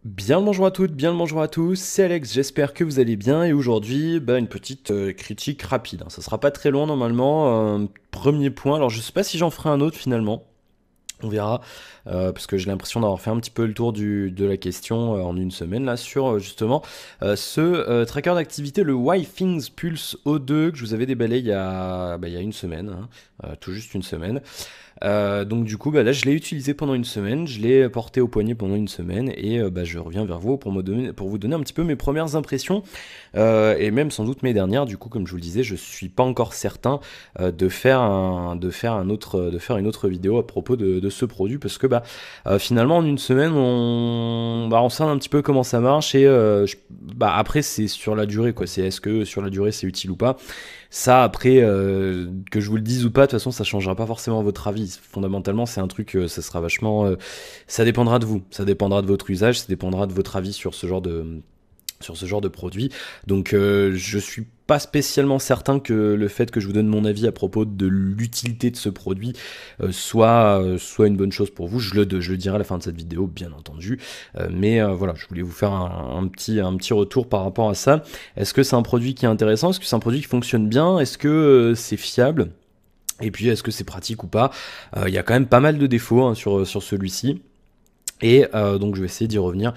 Bien le bonjour à toutes, bien le bonjour à tous, c'est Alex, j'espère que vous allez bien et aujourd'hui une petite critique rapide, hein. Ça sera pas très long normalement, premier point, alors je sais pas si j'en ferai un autre finalement, on verra, parce que j'ai l'impression d'avoir fait un petit peu le tour de la question en une semaine là sur justement ce tracker d'activité, le Whythings Pulse O2 que je vous avais déballé il y a une semaine, hein, tout juste une semaine. Donc du coup, là, je l'ai utilisé pendant une semaine, je l'ai porté au poignet pendant une semaine, et je reviens vers vous pour vous donner un petit peu mes premières impressions, et même sans doute mes dernières. Du coup, comme je vous le disais, je suis pas encore certain de faire une autre vidéo à propos de ce produit, parce que finalement, en une semaine, on sait un petit peu comment ça marche, et après, c'est sur la durée, quoi. C'est est-ce que sur la durée, c'est utile ou pas. Ça, après, que je vous le dise ou pas, de toute façon, ça changera pas forcément votre avis. Fondamentalement, c'est un truc, ça sera vachement. Ça dépendra de vous, ça dépendra de votre usage, ça dépendra de votre avis sur ce genre de produit. Donc, je suis pas spécialement certain que le fait que je vous donne mon avis à propos de l'utilité de ce produit soit une bonne chose pour vous. Je le dirai à la fin de cette vidéo, bien entendu. Voilà, je voulais vous faire un petit retour par rapport à ça. Est-ce que c'est un produit qui est intéressant? Est-ce que c'est un produit qui fonctionne bien? Est-ce que c'est fiable? Et puis, est-ce que c'est pratique ou pas? Il y a quand même pas mal de défauts, hein, sur celui-ci. Et donc je vais essayer d'y revenir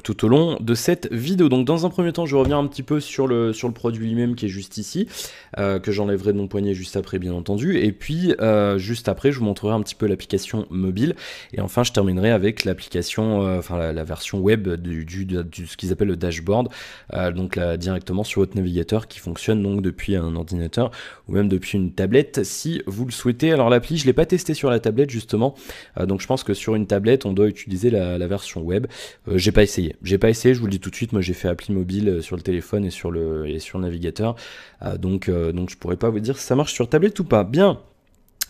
tout au long de cette vidéo. Donc dans un premier temps, je vais revenir un petit peu sur le produit lui-même qui est juste ici, que j'enlèverai de mon poignet juste après bien entendu. Et puis juste après, je vous montrerai un petit peu l'application mobile. Et enfin, je terminerai avec l'application, la version web du ce qu'ils appellent le dashboard, donc là, directement sur votre navigateur qui fonctionne donc depuis un ordinateur ou même depuis une tablette si vous le souhaitez. Alors l'appli, je ne l'ai pas testé sur la tablette justement. Donc je pense que sur une tablette, on doit utiliser la version web. J'ai pas essayé. J'ai pas essayé, je vous le dis tout de suite. Moi, j'ai fait appli mobile sur le téléphone et sur le navigateur. Donc je pourrais pas vous dire si ça marche sur tablette ou pas. Bien.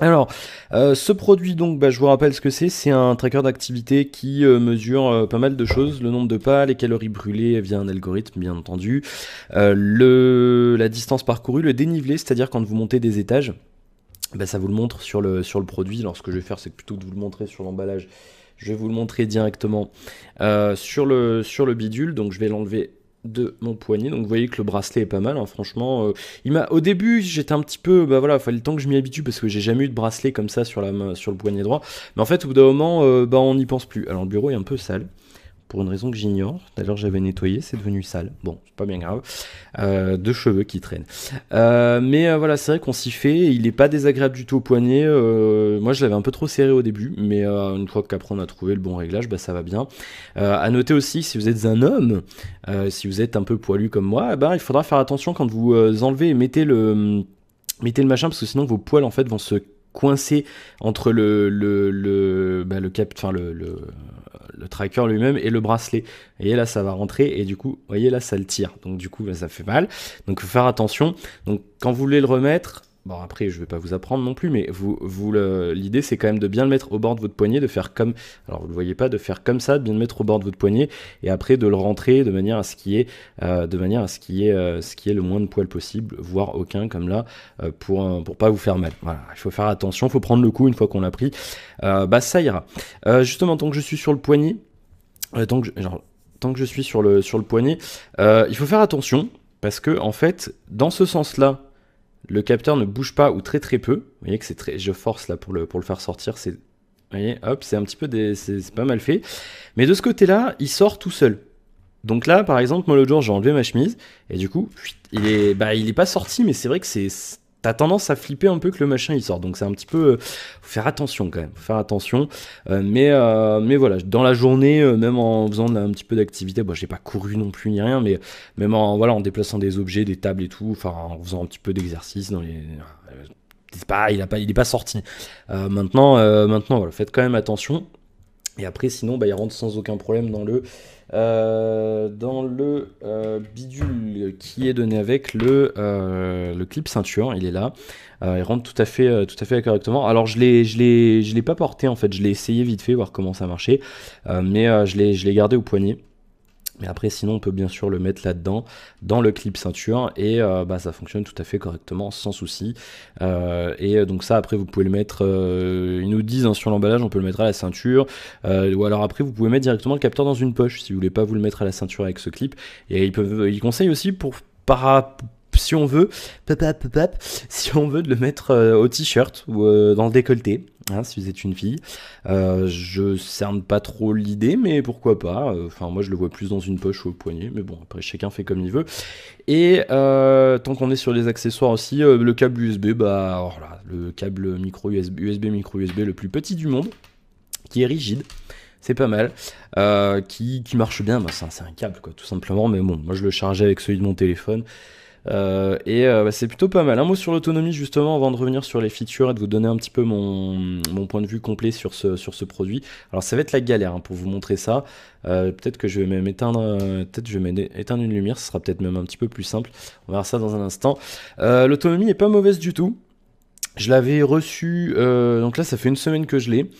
Alors, ce produit, donc, je vous rappelle ce que c'est. C'est un tracker d'activité qui mesure pas mal de choses. Le nombre de pas, les calories brûlées via un algorithme, bien entendu. La distance parcourue, le dénivelé, c'est-à-dire quand vous montez des étages. Ça vous le montre sur le produit. Alors ce que je vais faire, c'est que plutôt que de vous le montrer sur l'emballage, je vais vous le montrer directement sur le bidule. Donc je vais l'enlever de mon poignet. Donc vous voyez que le bracelet est pas mal, hein, franchement. Au début, j'étais un petit peu, fallait le temps que je m'y habitue parce que j'ai jamais eu de bracelet comme ça sur sur le poignet droit. Mais en fait, au bout d'un moment, on n'y pense plus. Alors le bureau est un peu sale. Pour une raison que j'ignore. D'ailleurs, j'avais nettoyé, c'est devenu sale. Bon, c'est pas bien grave. Deux cheveux qui traînent. Voilà, c'est vrai qu'on s'y fait. Il est pas désagréable du tout au poignet. Moi, je l'avais un peu trop serré au début, mais une fois qu'après on a trouvé le bon réglage, ça va bien. À noter aussi, si vous êtes un homme, si vous êtes un peu poilu comme moi, il faudra faire attention quand vous enlevez et mettez le machin, parce que sinon vos poils en fait vont se coincé entre le tracker lui-même et le bracelet. Vous voyez là, ça va rentrer et du coup, vous voyez là, ça le tire. Donc du coup, ça fait mal. Donc il faut faire attention. Donc quand vous voulez le remettre, bon après, je vais pas vous apprendre non plus, mais l'idée c'est quand même de bien le mettre au bord de votre poignet, de faire comme, alors vous le voyez pas, de faire comme ça, de bien le mettre au bord de votre poignet et après de le rentrer de manière à ce qu'il y ait, le moins de poils possible, voire aucun comme là, pour pas vous faire mal. Voilà, il faut faire attention, il faut prendre le coup une fois qu'on l'a pris. Ça ira. Justement, tant que je suis sur le poignet, tant que je suis sur le poignet, il faut faire attention parce que en fait, dans ce sens-là, le capteur ne bouge pas ou très très peu. Vous voyez que c'est très, je force là pour le faire sortir. Vous voyez, hop, c'est un petit peu c'est pas mal fait. Mais de ce côté-là, il sort tout seul. Donc là, par exemple, moi l'autre jour, j'ai enlevé ma chemise et du coup, il est pas sorti, mais c'est vrai que t'as tendance à flipper un peu que le machin il sort. Donc c'est un petit peu, faut faire attention quand même, faut faire attention. Mais voilà, dans la journée, même en faisant un petit peu d'activité, j'ai pas couru non plus ni rien, mais même en déplaçant des objets, des tables et tout, enfin en faisant un petit peu d'exercice il est pas sorti. Maintenant, voilà, faites quand même attention. Et après, sinon, il rentre sans aucun problème dans le bidule qui est donné avec le clip ceinture. Il est là. Il rentre tout à fait correctement. Alors, je l'ai pas porté en fait. Je l'ai essayé vite fait, voir comment ça marchait. Je l'ai gardé au poignet. Mais après, sinon, on peut bien sûr le mettre là-dedans, dans le clip ceinture, et bah, ça fonctionne tout à fait correctement, sans souci. Donc ça, après, vous pouvez le mettre, ils nous disent hein, sur l'emballage, on peut le mettre à la ceinture, ou alors après, vous pouvez mettre directement le capteur dans une poche, si vous voulez pas vous le mettre à la ceinture avec ce clip. Et ils conseillent aussi si on veut, si on veut de le mettre au t-shirt ou dans le décolleté, hein, si vous êtes une fille. Je cerne pas trop l'idée, mais pourquoi pas. Enfin, moi je le vois plus dans une poche ou au poignet, mais bon, après chacun fait comme il veut. Et tant qu'on est sur les accessoires aussi, le câble USB, bah alors là, le câble micro USB micro USB le plus petit du monde, qui est rigide. C'est pas mal, qui marche bien, bah, c'est un câble quoi, tout simplement, mais bon, moi je le chargeais avec celui de mon téléphone, bah, c'est plutôt pas mal. Un mot sur l'autonomie justement avant de revenir sur les features et de vous donner un petit peu mon point de vue complet sur ce produit. Alors ça va être la galère hein, pour vous montrer ça. Peut-être que je vais même éteindre, éteindre une lumière, ce sera peut-être même un petit peu plus simple. On verra ça dans un instant. L'autonomie est pas mauvaise du tout. Je l'avais reçu, donc là ça fait une semaine que je l'ai.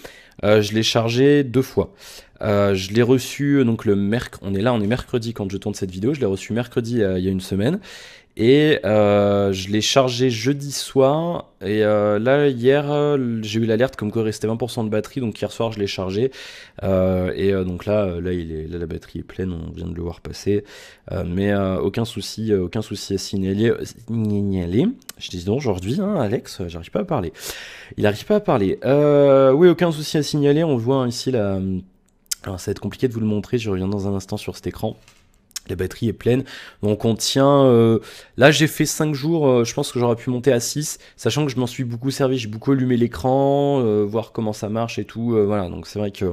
Je l'ai chargé 2 fois. Je l'ai reçu donc on est mercredi quand je tourne cette vidéo. Je l'ai reçu mercredi il y a une semaine. Et je l'ai chargé jeudi soir. Et là, hier, j'ai eu l'alerte comme quoi il restait 20% de batterie. Donc hier soir, je l'ai chargé. Donc là, la batterie est pleine. On vient de le voir passer. Mais aucun souci à signaler. Je dis donc aujourd'hui, hein, Alex, j'arrive pas à parler. Il n'arrive pas à parler. Oui, aucun souci à signaler. On le voit hein, ici là. Alors ça va être compliqué de vous le montrer. Je reviens dans un instant sur cet écran. La batterie est pleine, donc on tient, là j'ai fait 5 jours, je pense que j'aurais pu monter à 6, sachant que je m'en suis beaucoup servi, j'ai beaucoup allumé l'écran, voir comment ça marche et tout, voilà, donc c'est vrai que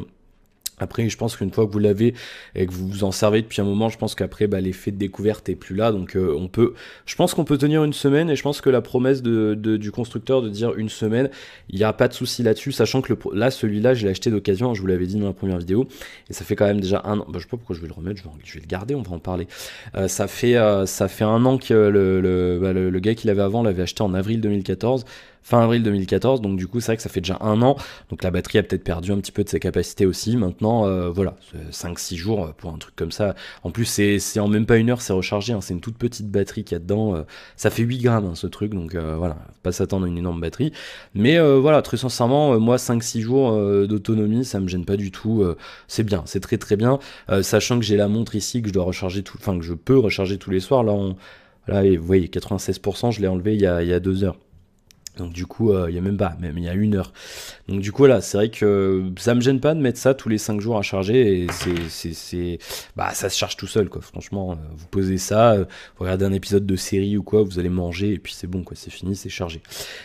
après je pense qu'une fois que vous l'avez et que vous vous en servez depuis un moment, je pense qu'après bah, l'effet de découverte est plus là, donc je pense qu'on peut tenir une semaine, et je pense que la promesse du constructeur de dire une semaine, il n'y aura pas de souci là-dessus, sachant que là celui-là je l'ai acheté d'occasion, je vous l'avais dit dans la première vidéo, et ça fait quand même déjà un an, bah, je sais pas pourquoi je vais le remettre, je vais le garder, on va en parler. Ça fait un an que le gars qui l'avait avant l'avait acheté en avril 2014, fin avril 2014, donc du coup c'est vrai que ça fait déjà un an, donc la batterie a peut-être perdu un petit peu de ses capacités aussi. Maintenant voilà, 5-6 jours pour un truc comme ça, en plus c'est en même pas une heure c'est rechargé, hein. C'est une toute petite batterie qu'il y a dedans, ça fait 8 grammes hein, ce truc, donc voilà, pas s'attendre à une énorme batterie, mais voilà, très sincèrement moi 5-6 jours d'autonomie ça me gêne pas du tout, c'est bien, c'est très très bien, sachant que j'ai la montre ici que je dois recharger que je peux recharger tous les soirs, là vous voyez 96%, je l'ai enlevé il y a 2 heures. Donc du coup, il y a même il y a 1 heure. Donc du coup, voilà, c'est vrai que ça me gêne pas de mettre ça tous les 5 jours à charger, et bah ça se charge tout seul, quoi. Franchement, vous posez ça, vous regardez un épisode de série ou quoi, vous allez manger, et puis c'est bon, quoi, c'est fini, c'est chargé.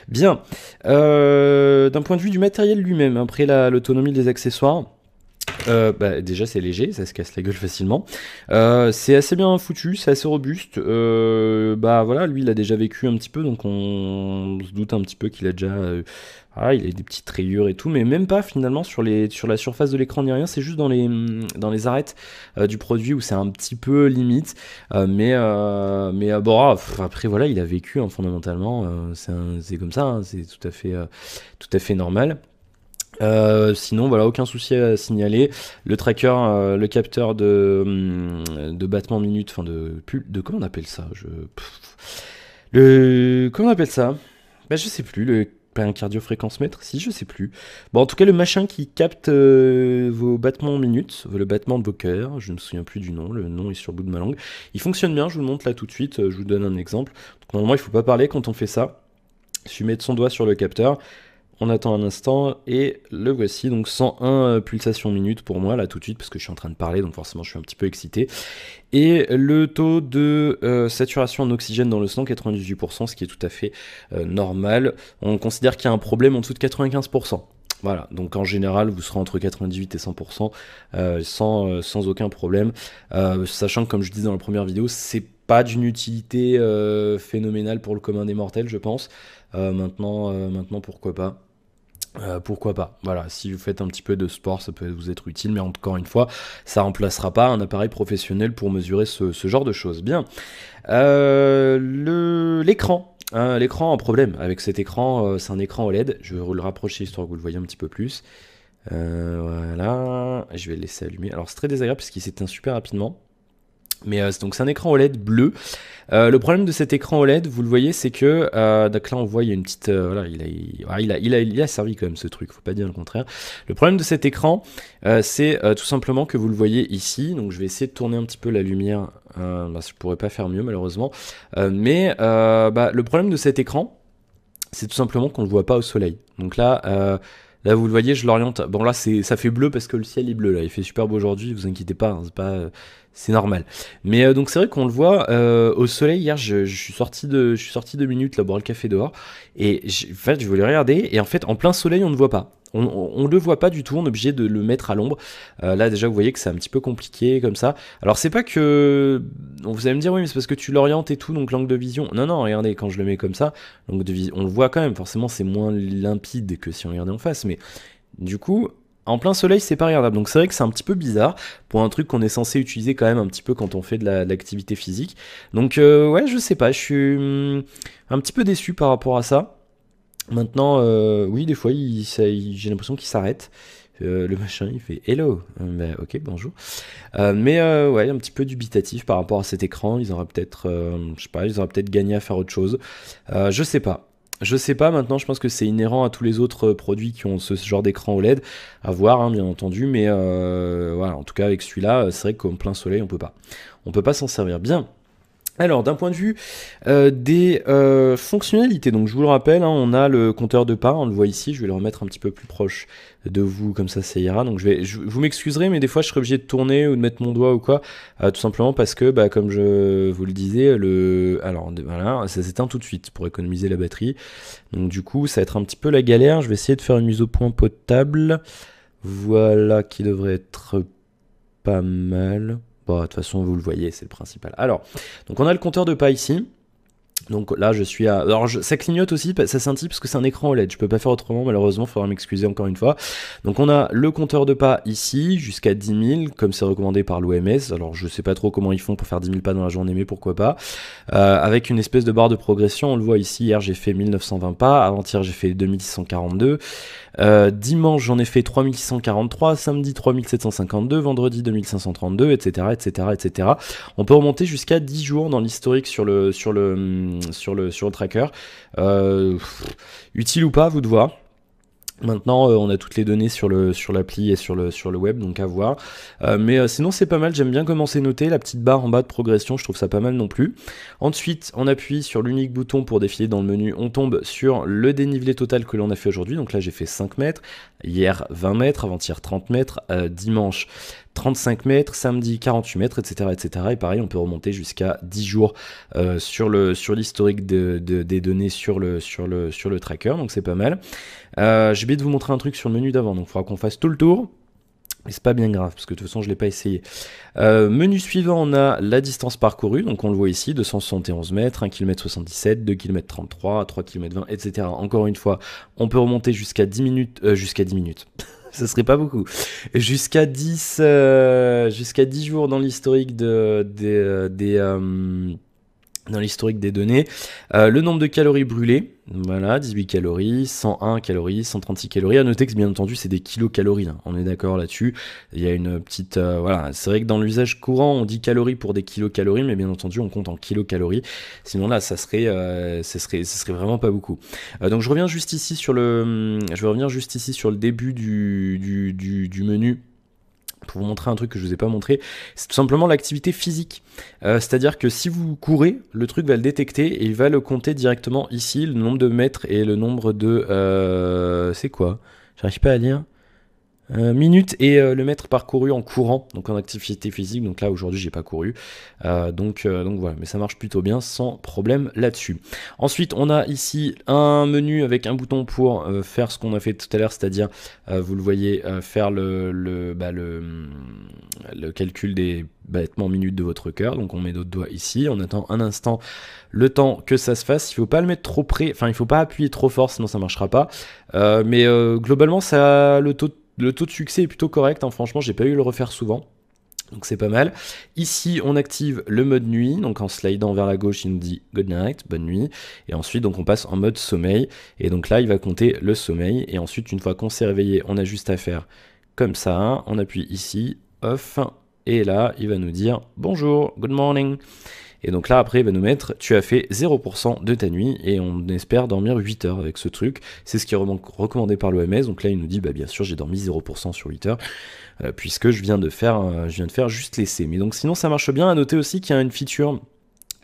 Bien, d'un point de vue du matériel lui-même, après l'autonomie des accessoires, bah, déjà c'est léger, ça se casse la gueule facilement, c'est assez bien foutu, c'est assez robuste, bah voilà, lui il a déjà vécu un petit peu, donc on se doute un petit peu qu'il a déjà il a des petites rayures et tout, mais même pas finalement sur la surface de l'écran ni rien, c'est juste dans les arêtes du produit où c'est un petit peu limite, bon, après voilà, il a vécu hein, fondamentalement, c'est comme ça, hein, c'est tout à fait normal. Sinon voilà, aucun souci à signaler. Le tracker, le capteur de battement minute, enfin de comment on appelle ça, comment on appelle ça, bah je sais plus, pas un cardio-fréquence mètre, si je sais plus. Bon en tout cas le machin qui capte vos battements minutes, le battement de vos cœurs, je ne me souviens plus du nom, le nom est sur le bout de ma langue. Il fonctionne bien, je vous le montre là tout de suite, je vous donne un exemple. Donc normalement il faut pas parler quand on fait ça. Il suffit de mettre son doigt sur le capteur. On attend un instant et le voici, donc 101 pulsations minutes pour moi là tout de suite parce que je suis en train de parler, donc forcément je suis un petit peu excité. Et le taux de saturation en oxygène dans le sang, 98%, ce qui est tout à fait normal. On considère qu'il y a un problème en dessous de 95%. Voilà, donc en général vous serez entre 98 et 100% sans aucun problème, sachant que comme je disais dans la première vidéo, c'est pas d'une utilité phénoménale pour le commun des mortels je pense. Maintenant pourquoi pas. Pourquoi pas, voilà, si vous faites un petit peu de sport ça peut vous être utile, mais encore une fois ça remplacera pas un appareil professionnel pour mesurer ce genre de choses. Bien, l'écran, hein, l'écran en problème avec cet écran, c'est un écran OLED, je vais vous le rapprocher histoire que vous le voyez un petit peu plus, voilà, je vais le laisser allumer, alors c'est très désagréable parce qu'il s'éteint super rapidement. Mais donc c'est un écran OLED bleu. Le problème de cet écran OLED, vous le voyez, c'est que donc là on voit il y a une petite voilà, il a servi quand même ce truc, faut pas dire le contraire. Le problème de cet écran, c'est tout simplement que vous le voyez ici. Donc je vais essayer de tourner un petit peu la lumière. Je pourrais pas faire mieux malheureusement. Le problème de cet écran, c'est tout simplement qu'on ne le voit pas au soleil. Donc là, vous le voyez, je l'oriente. Bon, là, ça fait bleu parce que le ciel est bleu. Là, il fait super beau aujourd'hui. Vous inquiétez pas, hein, c'est normal. Mais donc, c'est vrai qu'on le voit au soleil. Hier, je suis sorti de minutes là boire le café dehors et en fait, je voulais regarder et en fait, en plein soleil, on ne voit pas. On le voit pas du tout, on est obligé de le mettre à l'ombre. Là déjà vous voyez que c'est un petit peu compliqué comme ça. Alors c'est pas que... Vous allez me dire oui mais c'est parce que tu l'orientes et tout, donc l'angle de vision. Non non, regardez, quand je le mets comme ça, l'angle de vision, on le voit quand même, forcément c'est moins limpide que si on regardait en face. Mais du coup, en plein soleil c'est pas regardable. Donc c'est vrai que c'est un petit peu bizarre pour un truc qu'on est censé utiliser quand même un petit peu quand on fait de l'activité physique. Donc ouais je sais pas, je suis un petit peu déçu par rapport à ça. Maintenant, oui, des fois, j'ai l'impression qu'il s'arrête. Le machin, il fait hello. Ok, bonjour. Ouais, un petit peu dubitatif par rapport à cet écran. Ils auraient peut-être, je sais pas, ils auraient peut-être gagné à faire autre chose. Je sais pas. Je sais pas, maintenant je pense que c'est inhérent à tous les autres produits qui ont ce genre d'écran OLED, à voir hein, bien entendu, mais voilà, en tout cas avec celui-là, c'est vrai qu'en plein soleil on peut pas. On peut pas s'en servir bien. Alors, d'un point de vue des fonctionnalités, donc je vous le rappelle, hein, on a le compteur de pas, on le voit ici, je vais le remettre un petit peu plus proche de vous, comme ça ira. Donc vous m'excuserez, mais des fois je serai obligé de tourner ou de mettre mon doigt ou quoi, tout simplement parce que, comme je vous le disais, alors voilà, ça s'éteint tout de suite pour économiser la batterie. Donc du coup, ça va être un petit peu la galère. Je vais essayer de faire une mise au point potable, voilà, qui devrait être pas mal. Bon, de toute façon, vous le voyez, c'est le principal. Alors, donc on a le compteur de pas ici. Donc là, je suis à... Alors, ça clignote aussi, ça scintille parce que c'est un écran OLED. Je peux pas faire autrement, malheureusement, il faudra m'excuser encore une fois. Donc on a le compteur de pas ici, jusqu'à 10 000, comme c'est recommandé par l'OMS. Alors, je sais pas trop comment ils font pour faire 10 000 pas dans la journée, mais pourquoi pas. Avec une espèce de barre de progression, on le voit ici. Hier, j'ai fait 1920 pas. Avant-hier, j'ai fait 2642. Dimanche j'en ai fait 3643, samedi 3752, vendredi 2532, etc., etc., etc. On peut remonter jusqu'à 10 jours dans l'historique sur le tracker. Utile ou pas, à vous de voir. Maintenant, on a toutes les données sur l'appli et sur le web, donc à voir. Sinon, c'est pas mal. J'aime bien comment c'est noté. La petite barre en bas de progression, je trouve ça pas mal non plus. Ensuite, on appuie sur l'unique bouton pour défiler dans le menu. On tombe sur le dénivelé total que l'on a fait aujourd'hui. Donc là, j'ai fait 5 mètres. Hier, 20 mètres. Avant-hier, 30 mètres. Dimanche, 35 mètres. Samedi, 48 mètres, etc., etc. Et pareil, on peut remonter jusqu'à 10 jours sur l'historique des données sur le tracker. Donc c'est pas mal. J'ai oublié de vous montrer un truc sur le menu d'avant, donc il faudra qu'on fasse tout le tour. Mais c'est pas bien grave, parce que de toute façon je l'ai pas essayé. Menu suivant, on a la distance parcourue, donc on le voit ici, 271 mètres, 1 km 77, 2 km 33, 3 km 20, etc. Encore une fois, on peut remonter jusqu'à 10 minutes, jusqu'à 10 minutes. Ça serait pas beaucoup. Jusqu'à 10 jours dans l'historique dans l'historique des données. Le nombre de calories brûlées, voilà, 18 calories, 101 calories, 136 calories. À noter que bien entendu c'est des kilocalories, hein. On est d'accord là-dessus. Il y a une petite... voilà, c'est vrai que dans l'usage courant on dit calories pour des kilocalories, mais bien entendu on compte en kilocalories. Sinon là ça serait vraiment pas beaucoup. Donc je reviens juste ici sur le début du menu. Pour vous montrer un truc que je vous ai pas montré, c'est tout simplement l'activité physique. C'est-à-dire que si vous courez, le truc va le détecter et il va le compter directement ici, le nombre de mètres et le nombre de... c'est quoi? J'arrive pas à lire. Minutes et le mètre parcouru en courant, donc en activité physique. Donc là aujourd'hui j'ai pas couru, donc voilà, mais ça marche plutôt bien sans problème là-dessus. Ensuite on a ici un menu avec un bouton pour faire ce qu'on a fait tout à l'heure, c'est-à-dire vous le voyez, faire le calcul des battements minutes de votre cœur. Donc on met notre doigt ici, on attend un instant le temps que ça se fasse. Il faut pas le mettre trop près, enfin il faut pas appuyer trop fort sinon ça marchera pas, globalement ça, le taux de succès est plutôt correct, hein. Franchement j'ai pas eu le refaire souvent, donc c'est pas mal. Ici on active le mode nuit, donc en slidant vers la gauche il nous dit good night, bonne nuit, et ensuite donc on passe en mode sommeil, et donc là il va compter le sommeil, et ensuite une fois qu'on s'est réveillé on a juste à faire comme ça, on appuie ici, off, et là il va nous dire bonjour, good morning. Et donc là après il va nous mettre tu as fait 0% de ta nuit et on espère dormir 8 heures avec ce truc. C'est ce qui est recommandé par l'OMS. Donc là il nous dit bah bien sûr j'ai dormi 0% sur 8 heures puisque je viens de faire juste l'essai. Mais donc sinon ça marche bien. À noter aussi qu'il y a une feature,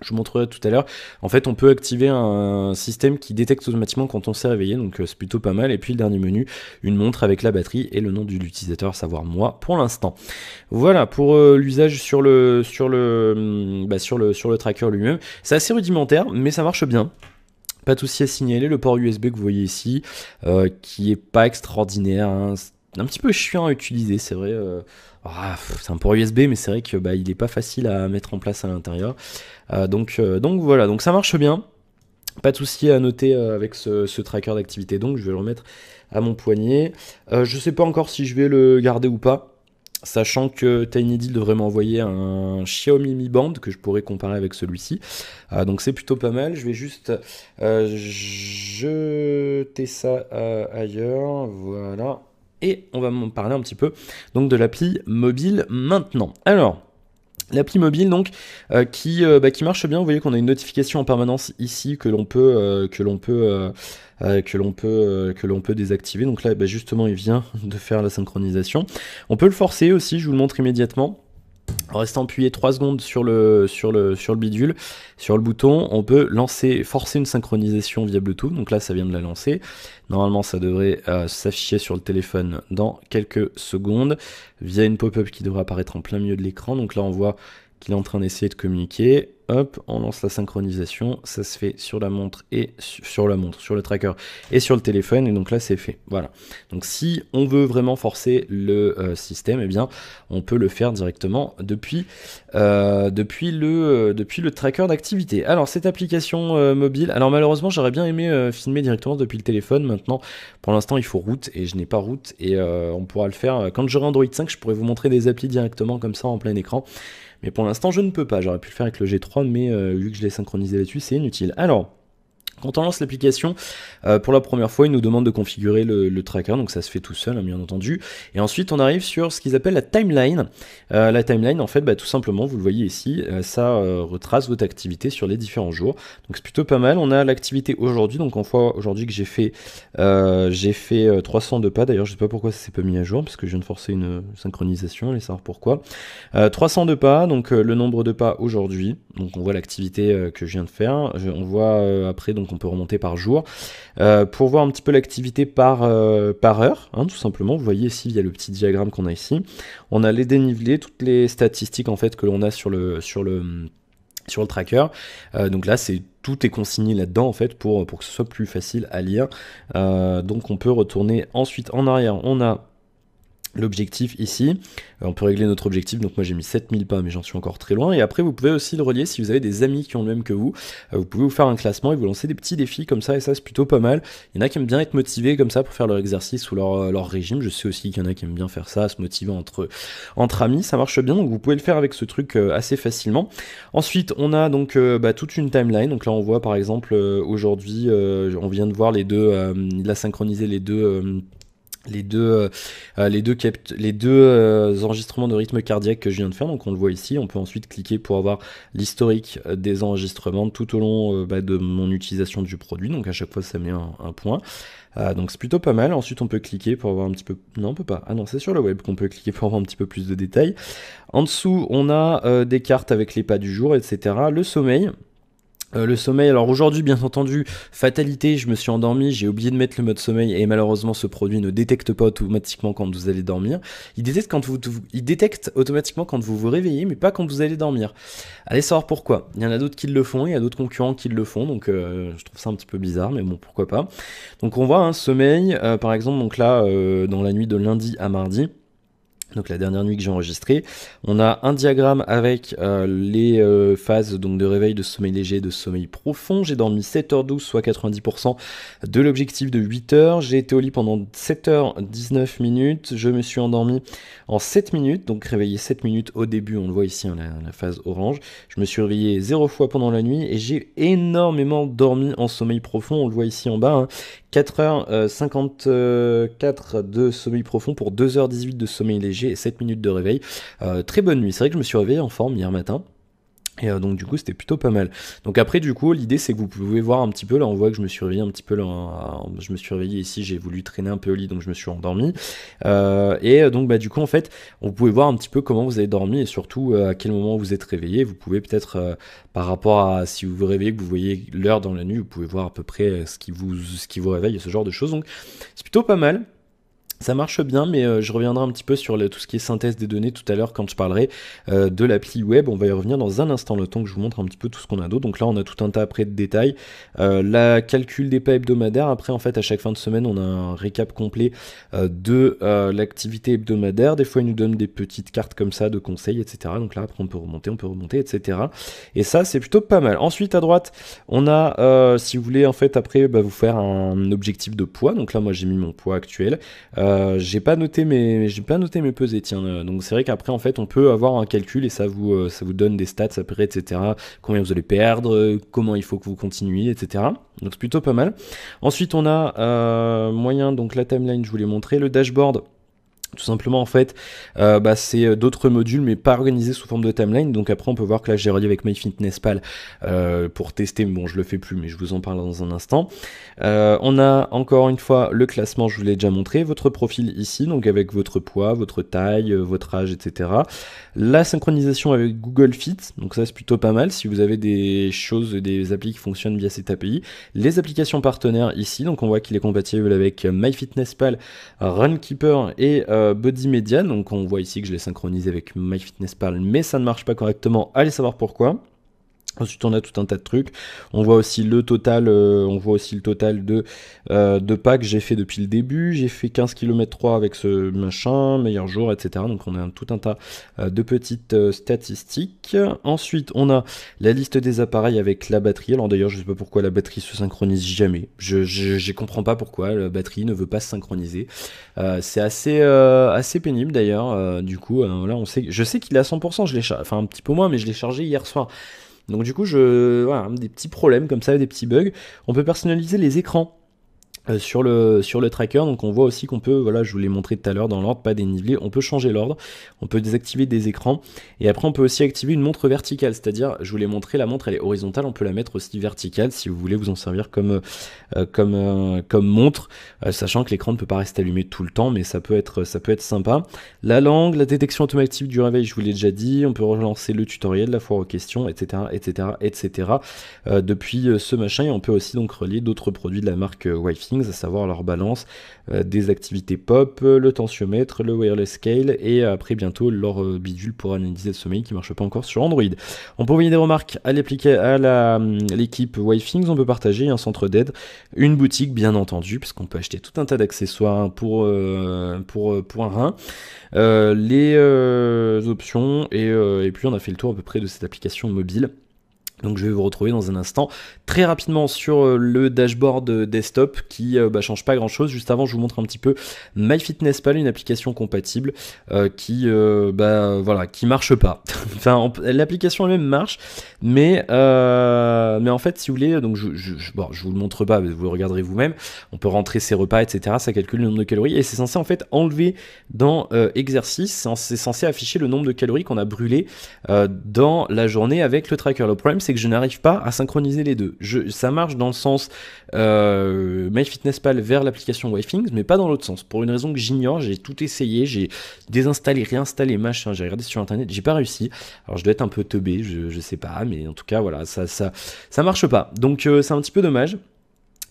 je vous montrerai tout à l'heure. En fait, on peut activer un système qui détecte automatiquement quand on s'est réveillé, donc c'est plutôt pas mal. Et puis le dernier menu, une montre avec la batterie et le nom de l'utilisateur, à savoir moi pour l'instant. Voilà pour l'usage sur le tracker lui-même. C'est assez rudimentaire, mais ça marche bien. Pas de souci à signaler. Le port USB que vous voyez ici, qui est pas extraordinaire, hein. Un petit peu chiant à utiliser, c'est vrai. C'est un port USB, mais c'est vrai que il est pas facile à mettre en place à l'intérieur. Donc voilà, donc ça marche bien. Pas de souci à noter avec ce tracker d'activité. Donc je vais le remettre à mon poignet. Je sais pas encore si je vais le garder ou pas, sachant que TinyDeal devrait m'envoyer un Xiaomi Mi Band que je pourrais comparer avec celui-ci. Donc c'est plutôt pas mal. Je vais juste jeter ça ailleurs. Voilà. Et on va me parler un petit peu donc de l'appli mobile maintenant. Alors, l'appli mobile donc qui marche bien. Vous voyez qu'on a une notification en permanence ici que l'on peut désactiver. Donc là, justement, il vient de faire la synchronisation. On peut le forcer aussi. Je vous le montre immédiatement. En restant appuyé 3 secondes sur le bidule, sur le bouton, on peut forcer une synchronisation via Bluetooth. Donc là, ça vient de la lancer. Normalement, ça devrait s'afficher sur le téléphone dans quelques secondes via une pop-up qui devrait apparaître en plein milieu de l'écran. Donc là, on voit qu'il est en train d'essayer de communiquer. Hop, on lance la synchronisation, ça se fait sur la montre et sur le tracker et sur le téléphone, et donc là c'est fait. Voilà. Donc si on veut vraiment forcer le système, eh bien on peut le faire directement depuis le tracker d'activité. Alors cette application mobile, alors malheureusement j'aurais bien aimé filmer directement depuis le téléphone. Maintenant, pour l'instant il faut route et je n'ai pas route, et on pourra le faire quand j'aurai Android 5. Je pourrais vous montrer des applis directement comme ça en plein écran. Mais pour l'instant, je ne peux pas. J'aurais pu le faire avec le G3, mais vu que je l'ai synchronisé là-dessus, c'est inutile. Alors, quand on lance l'application, pour la première fois, il nous demande de configurer le tracker, donc ça se fait tout seul, hein, bien entendu. Et ensuite, on arrive sur ce qu'ils appellent la timeline. La timeline, en fait, tout simplement, vous le voyez ici, ça retrace votre activité sur les différents jours. Donc c'est plutôt pas mal. On a l'activité aujourd'hui, donc on voit aujourd'hui que j'ai fait 302 pas. D'ailleurs, je sais pas pourquoi ça s'est pas mis à jour, parce que je viens de forcer une synchronisation, allez savoir pourquoi. 302 pas, donc le nombre de pas aujourd'hui. Donc on voit l'activité que je viens de faire. On voit après, donc on peut remonter par jour pour voir un petit peu l'activité par heure, hein, tout simplement. Vous voyez ici, il y a le petit diagramme qu'on a ici. On a les dénivelés, toutes les statistiques en fait que l'on a sur le tracker. Donc là, tout est consigné là-dedans en fait pour que ce soit plus facile à lire. Donc on peut retourner ensuite en arrière. On a l'objectif ici, on peut régler notre objectif, donc moi j'ai mis 7000 pas mais j'en suis encore très loin, et après vous pouvez aussi le relier si vous avez des amis qui ont le même que vous pouvez vous faire un classement et vous lancer des petits défis comme ça, et ça c'est plutôt pas mal. Il y en a qui aiment bien être motivés comme ça pour faire leur exercice ou leur régime. Je sais aussi qu'il y en a qui aiment bien faire ça, se motiver entre amis, ça marche bien, donc vous pouvez le faire avec ce truc assez facilement. Ensuite on a donc toute une timeline, donc là on voit par exemple aujourd'hui on vient de voir les deux, il a synchronisé les deux enregistrements de rythme cardiaque que je viens de faire, donc on le voit ici. On peut ensuite cliquer pour avoir l'historique des enregistrements tout au long de mon utilisation du produit, donc à chaque fois ça met un point. Donc c'est plutôt pas mal. Ensuite on peut cliquer pour avoir un petit peu... Non, on peut pas. Ah non, c'est sur le web qu'on peut cliquer pour avoir un petit peu plus de détails. En dessous on a des cartes avec les pas du jour, etc. Le sommeil. Le sommeil, alors aujourd'hui bien entendu, fatalité, je me suis endormi, j'ai oublié de mettre le mode sommeil et malheureusement ce produit ne détecte pas automatiquement quand vous allez dormir. Il détecte automatiquement quand vous vous réveillez, mais pas quand vous allez dormir. Allez savoir pourquoi. Il y en a d'autres qui le font, il y a d'autres concurrents qui le font, donc je trouve ça un petit peu bizarre, mais bon, pourquoi pas. Donc on voit un sommeil, par exemple, donc là, dans la nuit de lundi à mardi, donc la dernière nuit que j'ai enregistrée, on a un diagramme avec les phases donc de réveil, de sommeil léger, de sommeil profond. J'ai dormi 7h12, soit 90% de l'objectif de 8h. J'ai été au lit pendant 7h19 minutes. Je me suis endormi en 7 minutes, donc réveillé 7 minutes au début, on le voit ici, hein, la phase orange. Je me suis réveillé 0 fois pendant la nuit et j'ai énormément dormi en sommeil profond, on le voit ici en bas, hein. 4h54 de sommeil profond pour 2h18 de sommeil léger et 7 minutes de réveil. Très bonne nuit. C'est vrai que je me suis réveillé en forme hier matin. Et donc du coup c'était plutôt pas mal. Donc après du coup l'idée c'est que vous pouvez voir un petit peu, là on voit que je me suis réveillé un petit peu là, je me suis réveillé ici, j'ai voulu traîner un peu au lit donc je me suis endormi. Donc bah du coup en fait vous pouvez voir un petit peu comment vous avez dormi et surtout à quel moment vous êtes réveillé. Vous pouvez peut-être par rapport à si vous vous réveillez, que vous voyez l'heure dans la nuit, vous pouvez voir à peu près ce qui vous réveille et ce genre de choses. Donc c'est plutôt pas mal. Ça marche bien, mais je reviendrai un petit peu sur tout ce qui est synthèse des données tout à l'heure quand je parlerai de l'appli web. On va y revenir dans un instant, le temps que je vous montre un petit peu tout ce qu'on a d'autre. Donc là, on a tout un tas après de détails. La calcul des pas hebdomadaires. Après, en fait, à chaque fin de semaine, on a un récap complet de l'activité hebdomadaire. Des fois, il nous donne des petites cartes comme ça de conseils, etc. Donc là, après, on peut remonter, etc. Et ça, c'est plutôt pas mal. Ensuite, à droite, on a, si vous voulez, en fait, après, vous faire un objectif de poids. Donc là, moi, j'ai mis mon poids actuel. J'ai pas noté mes pesées, tiens. Donc c'est vrai qu'après en fait on peut avoir un calcul et ça vous donne des stats après, etc. Combien vous allez perdre, comment il faut que vous continuiez, etc. Donc c'est plutôt pas mal. Ensuite on a moyen, donc la timeline je vous l'ai montré, le dashboard. Tout simplement en fait, c'est d'autres modules mais pas organisés sous forme de timeline. Donc après on peut voir que là j'ai relié avec MyFitnessPal pour tester, mais bon je le fais plus mais je vous en parle dans un instant. On a encore une fois le classement, je vous l'ai déjà montré, votre profil ici, donc avec votre poids, votre taille, votre âge, etc. La synchronisation avec Google Fit, donc ça c'est plutôt pas mal si vous avez des choses, des applis qui fonctionnent via cette API. Les applications partenaires ici, donc on voit qu'il est compatible avec MyFitnessPal, Runkeeper et Body Media. Donc on voit ici que je l'ai synchronisé avec MyFitnessPal, mais ça ne marche pas correctement, allez savoir pourquoi. Ensuite, on a tout un tas de trucs. On voit aussi le total, de pas que j'ai fait depuis le début. J'ai fait 15 km 3 avec ce machin, meilleur jour, etc. Donc on a tout un tas de petites statistiques. Ensuite, on a la liste des appareils avec la batterie. Alors d'ailleurs, je sais pas pourquoi la batterie se synchronise jamais. Je comprends pas pourquoi la batterie ne veut pas se synchroniser. C'est assez pénible d'ailleurs. Du coup, là, je sais qu'il est à 100%. Je l'ai enfin un petit peu moins, mais je l'ai chargé hier soir. Donc du coup, voilà, des petits problèmes comme ça, des petits bugs. On peut personnaliser les écrans. Sur le tracker, donc on voit aussi qu'on peut, voilà, je vous l'ai montré tout à l'heure dans l'ordre, pas dénivelé, on peut changer l'ordre, on peut désactiver des écrans, et après on peut aussi activer une montre verticale, c'est-à-dire, je vous l'ai montré, la montre elle est horizontale, on peut la mettre aussi verticale si vous voulez vous en servir comme montre, sachant que l'écran ne peut pas rester allumé tout le temps, mais ça peut être sympa. La langue, la détection automatique du réveil, je vous l'ai déjà dit, on peut relancer le tutoriel, la foire aux questions, etc., depuis ce machin, et on peut aussi donc relier d'autres produits de la marque Wi-Fi, à savoir leur balance, des activités pop, le tensiomètre, le wireless scale et après bientôt leur bidule pour analyser le sommeil qui marche pas encore sur Android. On peut envoyer des remarques à l'équipe Wi-Fi, on peut partager un centre d'aide, une boutique bien entendu, parce qu'on peut acheter tout un tas d'accessoires pour un rein, les options et puis on a fait le tour à peu près de cette application mobile. Donc je vais vous retrouver dans un instant très rapidement sur le dashboard desktop qui change pas grand chose. Juste avant je vous montre un petit peu MyFitnessPal, une application compatible qui marche pas. Enfin l'application elle-même marche, mais en fait si vous voulez, donc je vous le montre pas, vous le regarderez vous-même. On peut rentrer ses repas, etc. Ça calcule le nombre de calories et c'est censé en fait enlever dans exercice, c'est censé afficher le nombre de calories qu'on a brûlé dans la journée avec le tracker. Le problème c'est que je n'arrive pas à synchroniser les deux. Ça marche dans le sens MyFitnessPal vers l'application Wi-Fi, mais pas dans l'autre sens. Pour une raison que j'ignore, j'ai tout essayé, j'ai désinstallé, réinstallé, machin, j'ai regardé sur internet, j'ai pas réussi. Alors je dois être un peu teubé, je sais pas, mais en tout cas voilà, ça marche pas. Donc c'est un petit peu dommage.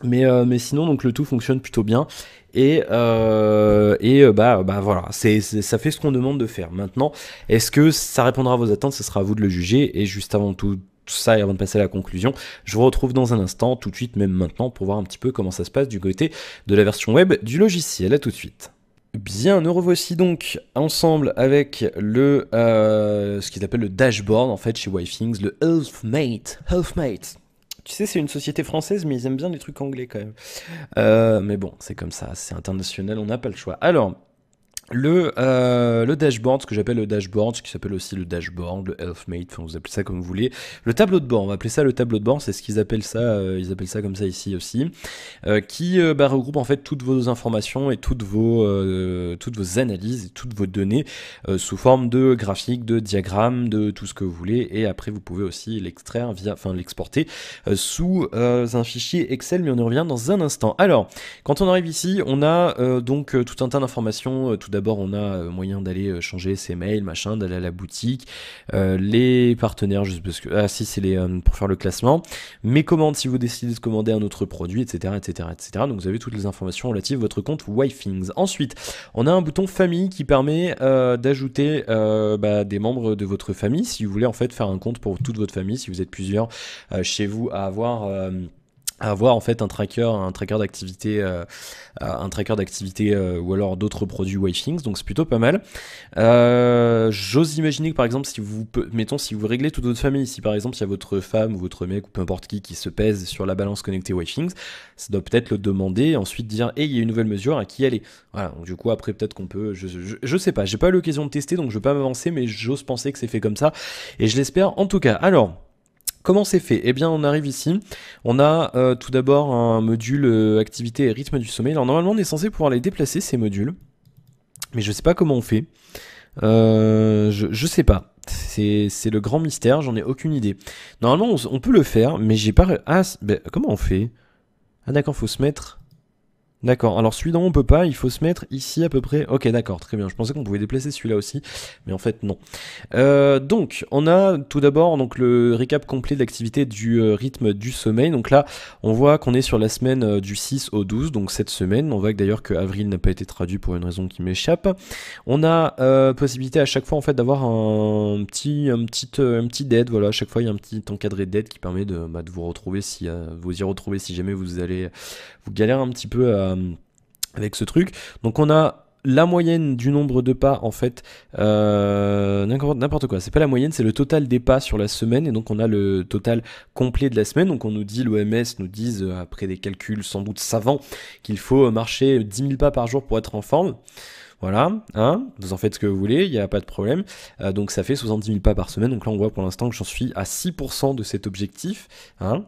Mais sinon donc le tout fonctionne plutôt bien et voilà, ça fait ce qu'on demande de faire. Maintenant, est-ce que ça répondra à vos attentes? Ce sera à vous de le juger. Et juste avant tout ça et avant de passer à la conclusion, je vous retrouve dans un instant, tout de suite, même maintenant, pour voir un petit peu comment ça se passe du côté de la version web du logiciel. À tout de suite. Bien, nous revoici donc ensemble avec ce qu'ils appellent le dashboard en fait chez Wi-Fi, le Healthmate. Tu sais, c'est une société française, mais ils aiment bien les trucs anglais quand même. Mais bon, c'est comme ça, c'est international, on n'a pas le choix. Alors, le dashboard, ce que j'appelle le dashboard, ce qui s'appelle aussi le dashboard, le Healthmate, enfin vous appelez ça comme vous voulez. Le tableau de bord, on va appeler ça le tableau de bord, c'est ce qu'ils appellent ça, ils appellent ça comme ça ici aussi, qui regroupe en fait toutes vos informations et toutes vos analyses et toutes vos données sous forme de graphiques, de diagrammes, de tout ce que vous voulez. Et après vous pouvez aussi l'extraire l'exporter sous un fichier Excel, mais on y revient dans un instant. Alors, quand on arrive ici, on a donc tout un tas d'informations. Tout d'abord, on a moyen d'aller changer ses mails, machin, d'aller à la boutique, les partenaires, juste parce que si c'est les pour faire le classement, mes commandes si vous décidez de commander un autre produit, etc., etc., etc. Donc vous avez toutes les informations relatives à votre compte Wifings. Ensuite, on a un bouton famille qui permet d'ajouter des membres de votre famille si vous voulez en fait faire un compte pour toute votre famille, si vous êtes plusieurs chez vous à avoir en fait un tracker d'activité ou alors d'autres produits Wifings, donc c'est plutôt pas mal. J'ose imaginer que par exemple si vous réglez toute votre famille, si par exemple il y a votre femme ou votre mec ou peu importe qui se pèse sur la balance connectée Wifings, ça doit peut-être le demander et ensuite dire il y a une nouvelle mesure à qui aller. Voilà, donc du coup après peut-être qu'on peut, je sais pas, j'ai pas eu l'occasion de tester donc je veux pas m'avancer, mais j'ose penser que c'est fait comme ça et je l'espère en tout cas. Alors, comment c'est fait? Eh bien, on arrive ici, on a tout d'abord un module activité et rythme du sommeil. Alors normalement, on est censé pouvoir les déplacer, ces modules, mais je sais pas comment on fait. Je sais pas. C'est le grand mystère, j'en ai aucune idée. Normalement, on peut le faire, mais j'ai pas... Ah, comment on fait? Ah d'accord, faut se mettre... D'accord, alors celui-là on peut pas, il faut se mettre ici à peu près. Ok, d'accord, très bien, je pensais qu'on pouvait déplacer celui-là aussi, mais en fait non. Donc, on a tout d'abord donc le récap complet de l'activité du rythme du sommeil. Donc là, on voit qu'on est sur la semaine du 6 au 12, donc cette semaine. On voit que d'ailleurs que avril n'a pas été traduit pour une raison qui m'échappe. On a possibilité à chaque fois en fait d'avoir un petit dead, voilà, à chaque fois il y a un petit encadré dead qui permet de vous retrouver vous y retrouver si jamais vous galérez un petit peu avec ce truc. Donc on a la moyenne du nombre de pas en fait, n'importe quoi, c'est pas la moyenne, c'est le total des pas sur la semaine, et donc on a le total complet de la semaine. Donc on nous dit, l'OMS nous disent, après des calculs sans doute savants, qu'il faut marcher 10 000 pas par jour pour être en forme. Voilà, hein, vous en faites ce que vous voulez, il n'y a pas de problème. Donc ça fait 70 000 pas par semaine, donc là on voit pour l'instant que j'en suis à 6% de cet objectif. Hein.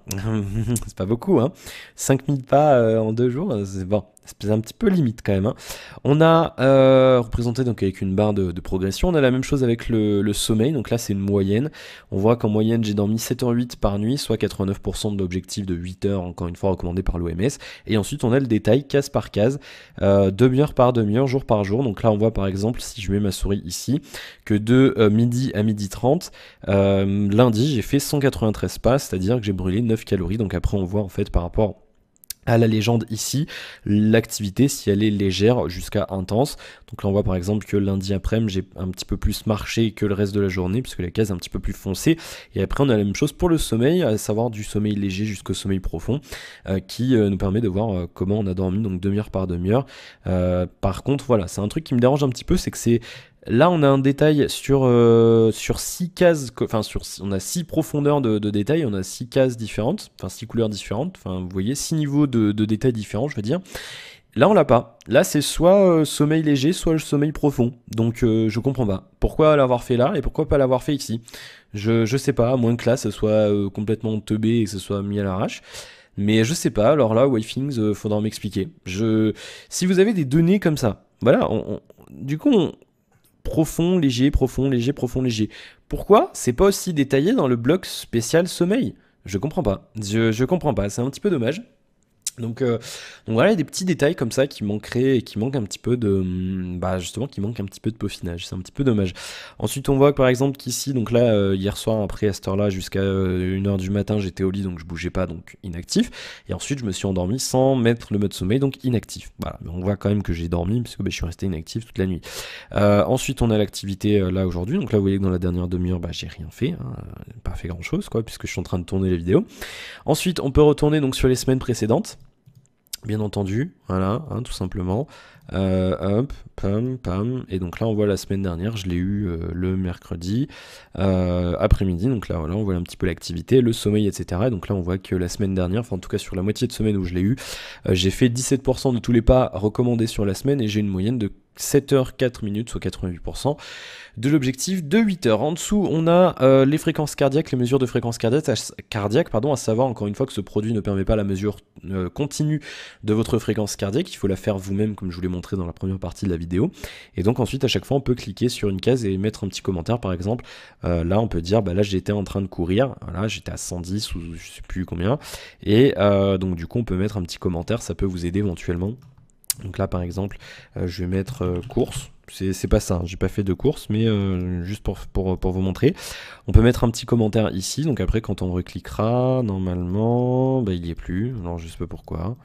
C'est pas beaucoup, hein. 5 000 pas en 2 jours, c'est bon. C'est un petit peu limite quand même. Hein. On a représenté donc avec une barre de progression. On a la même chose avec le sommeil. Donc là, c'est une moyenne. On voit qu'en moyenne, j'ai dormi 7h08 par nuit, soit 89% de l'objectif de 8 heures, encore une fois recommandé par l'OMS. Et ensuite, on a le détail case par case, demi-heure par demi-heure, jour par jour. Donc là, on voit par exemple, si je mets ma souris ici, que de midi à midi 30, lundi, j'ai fait 193 pas, c'est-à-dire que j'ai brûlé 9 calories. Donc après, on voit en fait par rapport à la légende ici, l'activité si elle est légère jusqu'à intense. Donc là on voit par exemple que lundi après-midi j'ai un petit peu plus marché que le reste de la journée puisque la case est un petit peu plus foncée. Et après on a la même chose pour le sommeil, à savoir du sommeil léger jusqu'au sommeil profond, qui nous permet de voir comment on a dormi, donc demi-heure par demi-heure. Par contre voilà, c'est un truc qui me dérange un petit peu, c'est que c'est... Là, on a un détail sur 6 cases, enfin on a 6 profondeurs de détail, on a 6 cases différentes, enfin 6 couleurs différentes, enfin vous voyez, 6 niveaux de détails différents, je veux dire. Là, on l'a pas. Là, c'est soit sommeil léger, soit le sommeil profond. Donc, je comprends pas. Pourquoi l'avoir fait là et pourquoi pas l'avoir fait ici? Je sais pas, à moins que là, ça soit complètement teubé et que ce soit mis à l'arrache. Mais je sais pas, alors là, Wifings, faudra m'expliquer. Si vous avez des données comme ça, voilà, du coup, profond, léger, profond, léger, profond, léger. Pourquoi c'est pas aussi détaillé dans le bloc spécial sommeil? Je comprends pas. Je comprends pas, c'est un petit peu dommage. Donc voilà, il y a des petits détails comme ça qui manqueraient et qui manquent un petit peu de... justement, qui manquent un petit peu de peaufinage. C'est un petit peu dommage. Ensuite, on voit que par exemple qu'ici, donc là, hier soir, après à cette heure-là, jusqu'à 1h du matin, j'étais au lit, donc je bougeais pas, donc inactif. Et ensuite, je me suis endormi sans mettre le mode sommeil, donc inactif. Voilà, mais on voit quand même que j'ai dormi, puisque je suis resté inactif toute la nuit. Ensuite, on a l'activité là aujourd'hui. Donc là, vous voyez que dans la dernière demi-heure, j'ai rien fait. Hein, pas fait grand-chose, quoi, puisque je suis en train de tourner les vidéos. Ensuite, on peut retourner donc sur les semaines précédentes. Bien entendu, voilà, hein, tout simplement. Hop, pam, pam, et donc là on voit la semaine dernière, je l'ai eu le mercredi après-midi, donc là voilà, on voit un petit peu l'activité, le sommeil, etc. Et donc là on voit que la semaine dernière, enfin en tout cas sur la moitié de semaine où je l'ai eu, j'ai fait 17% de tous les pas recommandés sur la semaine et j'ai une moyenne de 7h04 soit 88% de l'objectif de 8 heures. En dessous, on a les fréquences cardiaques, les mesures de fréquence cardiaque, pardon, à savoir encore une fois que ce produit ne permet pas la mesure continue de votre fréquence cardiaque, il faut la faire vous-même comme je vous l'ai montré dans la première partie de la vidéo. Et donc ensuite, à chaque fois, on peut cliquer sur une case et mettre un petit commentaire, par exemple. Là, on peut dire, bah là, j'étais en train de courir, voilà, j'étais à 110 ou je sais plus combien. Et donc du coup, on peut mettre un petit commentaire, ça peut vous aider éventuellement. Donc là par exemple je vais mettre course, c'est pas ça, hein, j'ai pas fait de course mais juste pour vous montrer. On peut mettre un petit commentaire ici, donc après quand on recliquera, normalement, bah, il y est plus, non je sais pas pourquoi.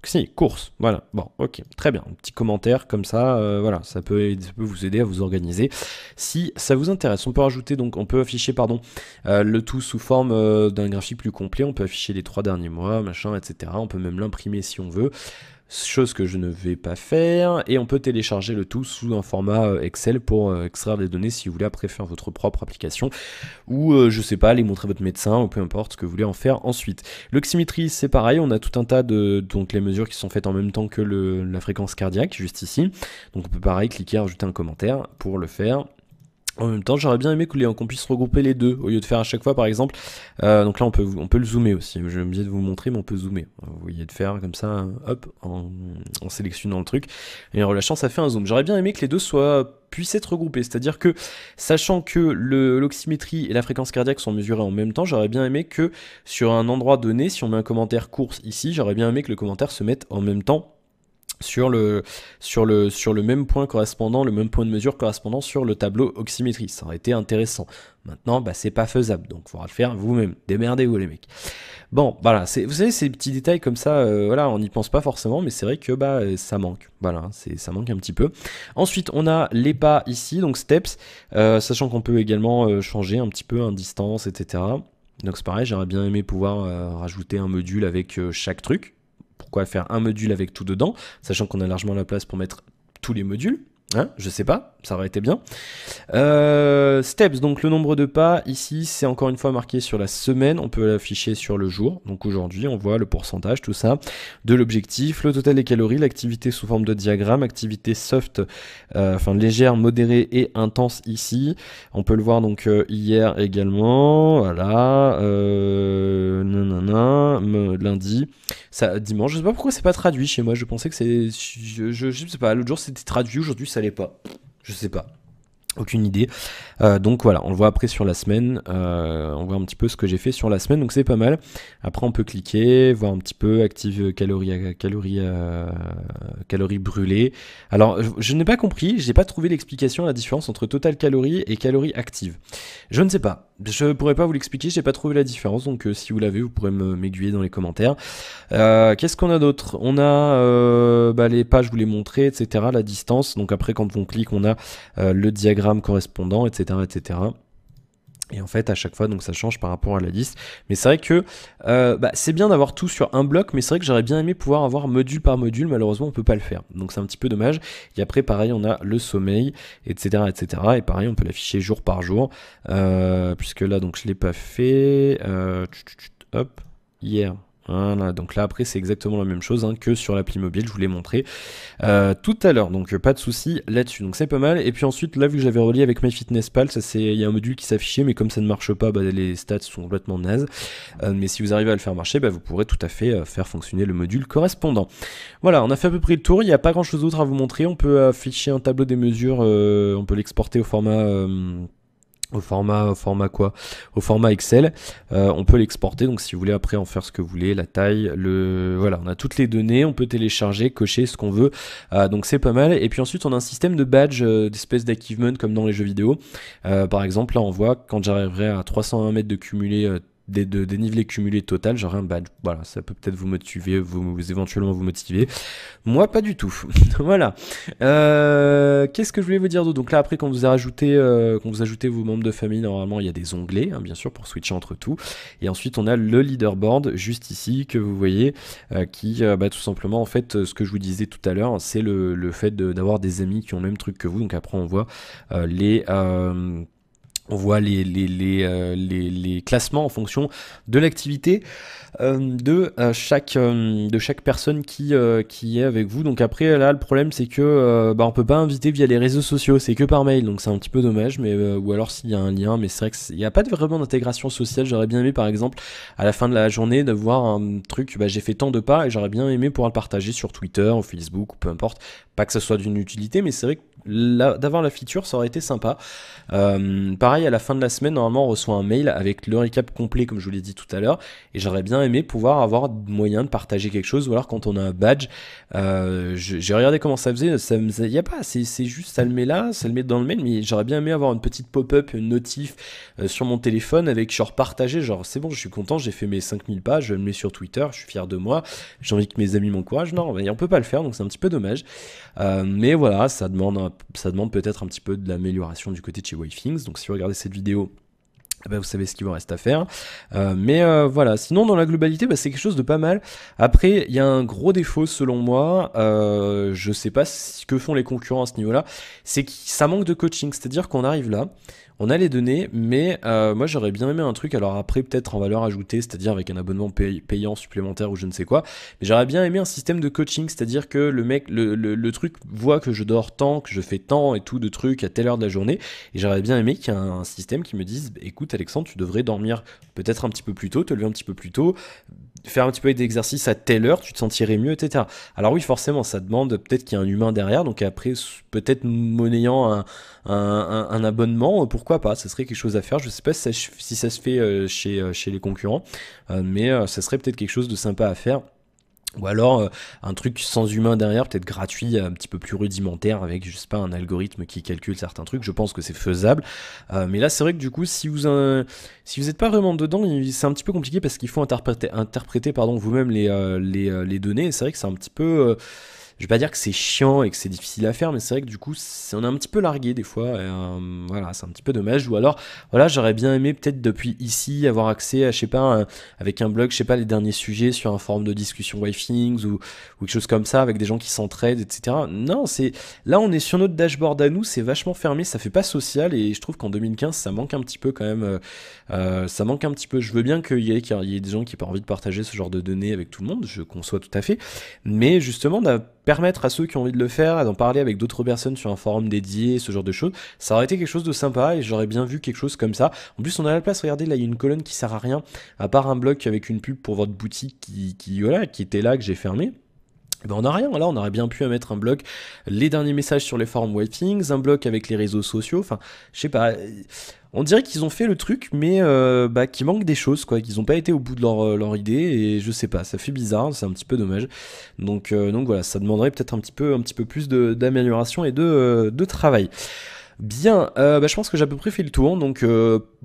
Si, course, voilà, bon, ok, très bien, un petit commentaire comme ça, voilà, ça peut vous aider à vous organiser si ça vous intéresse. On peut rajouter, donc on peut afficher, pardon, le tout sous forme d'un graphique plus complet, on peut afficher les 3 derniers mois, machin, etc. On peut même l'imprimer si on veut, chose que je ne vais pas faire, et on peut télécharger le tout sous un format Excel pour extraire des données si vous voulez après faire votre propre application, ou je sais pas, aller montrer votre médecin, ou peu importe ce que vous voulez en faire ensuite. L'oxymétrie c'est pareil, on a tout un tas de, donc les mesures qui sont faites en même temps que la fréquence cardiaque, juste ici, donc on peut pareil cliquer, rajouter un commentaire pour le faire. En même temps, j'aurais bien aimé qu'on puisse regrouper les deux, au lieu de faire à chaque fois, par exemple. Donc là, on peut le zoomer aussi. Je vais oublier de vous montrer, mais on peut zoomer. Vous voyez, de faire comme ça, hop, en sélectionnant le truc. Et en relâchant, ça fait un zoom. J'aurais bien aimé que les deux puissent être regroupés. C'est-à-dire que, sachant que l'oxymétrie et la fréquence cardiaque sont mesurées en même temps, j'aurais bien aimé que, sur un endroit donné, si on met un commentaire course ici, j'aurais bien aimé que le commentaire se mette en même temps sur le même point correspondant, le même point de mesure correspondant sur le tableau oxymétrie. Ça aurait été intéressant. Maintenant, bah, c'est pas faisable, donc il faudra le faire vous-même. Démerdez-vous les mecs. Bon, voilà, vous savez, ces petits détails comme ça, voilà, on n'y pense pas forcément, mais c'est vrai que bah, ça manque. Voilà, ça manque un petit peu. Ensuite, on a les pas ici, donc steps, sachant qu'on peut également changer un petit peu en distance, etc. Donc c'est pareil, j'aurais bien aimé pouvoir rajouter un module avec chaque truc. Pourquoi faire un module avec tout dedans, sachant qu'on a largement la place pour mettre tous les modules, hein, je sais pas, ça aurait été bien. Steps, donc le nombre de pas, ici c'est encore une fois marqué sur la semaine, on peut l'afficher sur le jour, donc aujourd'hui on voit le pourcentage, tout ça, de l'objectif, le total des calories, l'activité sous forme de diagramme, activité soft, enfin légère, modérée et intense ici, on peut le voir donc hier également, voilà, lundi, ça, dimanche, je sais pas pourquoi c'est pas traduit chez moi, je pensais que c'est, je sais pas, l'autre jour c'était traduit, aujourd'hui ça l'est pas, je sais pas. Aucune idée. Donc voilà, on le voit après sur la semaine. On voit un petit peu ce que j'ai fait sur la semaine, donc c'est pas mal. Après, on peut cliquer, voir un petit peu active calories brûlées. Alors, je n'ai pas compris, j'ai pas trouvé l'explication à la différence entre total calories et calories actives. Je ne sais pas. Je pourrais pas vous l'expliquer, j'ai pas trouvé la différence. Donc si vous l'avez, vous pourrez m'aiguiller dans les commentaires. Qu'est-ce qu'on a d'autre? On a bah, les pages, je vous les montrer, etc. La distance. Donc après, quand on clique, on a le diagramme correspondant, etc., etc. Et en fait, à chaque fois, donc ça change par rapport à la liste. Mais c'est vrai que bah, c'est bien d'avoir tout sur un bloc, mais c'est vrai que j'aurais bien aimé pouvoir avoir module par module. Malheureusement, on peut pas le faire. Donc c'est un petit peu dommage. Et après, pareil, on a le sommeil, etc., etc. Et pareil, on peut l'afficher jour par jour, puisque là, donc je l'ai pas fait. Hop, hier. Voilà, donc là après c'est exactement la même chose hein, que sur l'appli mobile, je vous l'ai montré tout à l'heure, donc pas de souci là-dessus, donc c'est pas mal. Et puis ensuite là, vu que j'avais relié avec MyFitnessPal, il y a un module qui s'affichait, mais comme ça ne marche pas, bah, les stats sont complètement nazes, mais si vous arrivez à le faire marcher, bah, vous pourrez tout à fait faire fonctionner le module correspondant. Voilà, on a fait à peu près le tour, il n'y a pas grand chose d'autre à vous montrer. On peut afficher un tableau des mesures, on peut l'exporter au format au format Excel. On peut l'exporter, donc si vous voulez après en faire ce que vous voulez, la taille, voilà, on a toutes les données, on peut télécharger, cocher ce qu'on veut, donc c'est pas mal. Et puis ensuite on a un système de badge, d'espèces d'achievement comme dans les jeux vidéo. Par exemple là on voit quand j'arriverai à 320 mètres de cumulé de dénivelé cumulé total, j'aurai un badge. Voilà, ça peut peut-être vous motiver, éventuellement vous motiver. Moi, pas du tout. Voilà. Qu'est-ce que je voulais vous dire d'autre? Donc là, après, quand vous ajoutez vos membres de famille, normalement, il y a des onglets, hein, bien sûr, pour switcher entre tout. Et ensuite, on a le leaderboard, juste ici, que vous voyez, qui, tout simplement, en fait, ce que je vous disais tout à l'heure, c'est le fait d'avoir des amis qui ont le même truc que vous. Donc après, on voit les classements en fonction de l'activité de chaque personne qui est avec vous. Donc après, là, le problème, c'est que on peut pas inviter via les réseaux sociaux, c'est que par mail, donc c'est un petit peu dommage, mais ou alors s'il y a un lien, mais c'est vrai qu'il n'y a pas vraiment d'intégration sociale. J'aurais bien aimé, par exemple, à la fin de la journée, de voir un truc, j'ai fait tant de pas, et j'aurais bien aimé pouvoir le partager sur Twitter, ou Facebook, ou peu importe, pas que ça soit d'une utilité, mais c'est vrai que d'avoir la feature, ça aurait été sympa. Pareil, à la fin de la semaine, normalement, on reçoit un mail avec le récap complet, comme je vous l'ai dit tout à l'heure, et j'aurais bien aimé pouvoir avoir moyen de partager quelque chose, ou alors quand on a un badge, j'ai regardé comment ça faisait, y a pas, c'est juste, ça le met là, ça le met dans le mail, mais j'aurais bien aimé avoir une petite pop-up, une notif sur mon téléphone avec genre partager, genre c'est bon, je suis content, j'ai fait mes 5000 pages, je le mets sur Twitter, je suis fier de moi, j'ai envie que mes amis m'encouragent. Non, on peut pas le faire, donc c'est un petit peu dommage. Mais voilà, ça demande peut-être un petit peu de l'amélioration du côté de chez Waythings. Donc si vous regardez cette vidéo, vous savez ce qu'il vous reste à faire. Mais voilà, sinon dans la globalité, c'est quelque chose de pas mal. Après, il y a un gros défaut selon moi, je sais pas ce que font les concurrents à ce niveau-là, c'est que ça manque de coaching, c'est-à-dire qu'on arrive là, on a les données, mais moi j'aurais bien aimé un truc, alors après peut-être en valeur ajoutée, c'est-à-dire avec un abonnement payant supplémentaire ou je ne sais quoi, mais j'aurais bien aimé un système de coaching, c'est-à-dire que le mec, le truc voit que je dors tant, que je fais tant et tout de trucs à telle heure de la journée, et j'aurais bien aimé qu'il y ait un système qui me dise, écoute Alexandre, tu devrais dormir peut-être un petit peu plus tôt, te lever un petit peu plus tôt, faire un petit peu d'exercice à telle heure, tu te sentirais mieux, etc. Alors oui, forcément, ça demande peut-être qu'il y a un humain derrière, donc après, peut-être monnayant un abonnement, pourquoi pas, ça serait quelque chose à faire. Je sais pas si ça se fait chez les concurrents, mais ça serait peut-être quelque chose de sympa à faire. Ou alors un truc sans humain derrière, peut-être gratuit, un petit peu plus rudimentaire, avec, je sais pas, un algorithme qui calcule certains trucs. Je pense que c'est faisable. Mais là, c'est vrai que du coup, si vous êtes pas vraiment dedans, c'est un petit peu compliqué parce qu'il faut interpréter vous-même les données. Et c'est vrai que c'est un petit peu... je vais pas dire que c'est chiant et que c'est difficile à faire, mais c'est vrai que du coup, on est un petit peu largué des fois. Et, voilà, c'est un petit peu dommage. Ou alors, voilà, j'aurais bien aimé peut-être depuis ici avoir accès à, je sais pas, avec un blog, je sais pas, les derniers sujets sur un forum de discussion Waythings ou quelque chose comme ça, avec des gens qui s'entraident, etc. Non, là, on est sur notre dashboard à nous, c'est vachement fermé, ça fait pas social et je trouve qu'en 2015, ça manque un petit peu quand même. Ça manque un petit peu. Je veux bien qu'il y ait des gens qui n'ont pas envie de partager ce genre de données avec tout le monde, je conçois tout à fait, mais justement, permettre à ceux qui ont envie de le faire, d'en parler avec d'autres personnes sur un forum dédié, ce genre de choses, ça aurait été quelque chose de sympa et j'aurais bien vu quelque chose comme ça. En plus, on a la place, regardez, là, il y a une colonne qui sert à rien, à part un bloc avec une pub pour votre boutique qui était là, que j'ai fermé. On n'a rien, là on aurait bien pu mettre un bloc, les derniers messages sur les forums Waythings, un bloc avec les réseaux sociaux, enfin, je sais pas, on dirait qu'ils ont fait le truc, mais qu'il manque des choses, quoi, qu'ils n'ont pas été au bout de leur idée, et je sais pas, ça fait bizarre, c'est un petit peu dommage, donc voilà, ça demanderait peut-être un petit peu plus d'amélioration et de travail. Bien, je pense que j'ai à peu près fait le tour, donc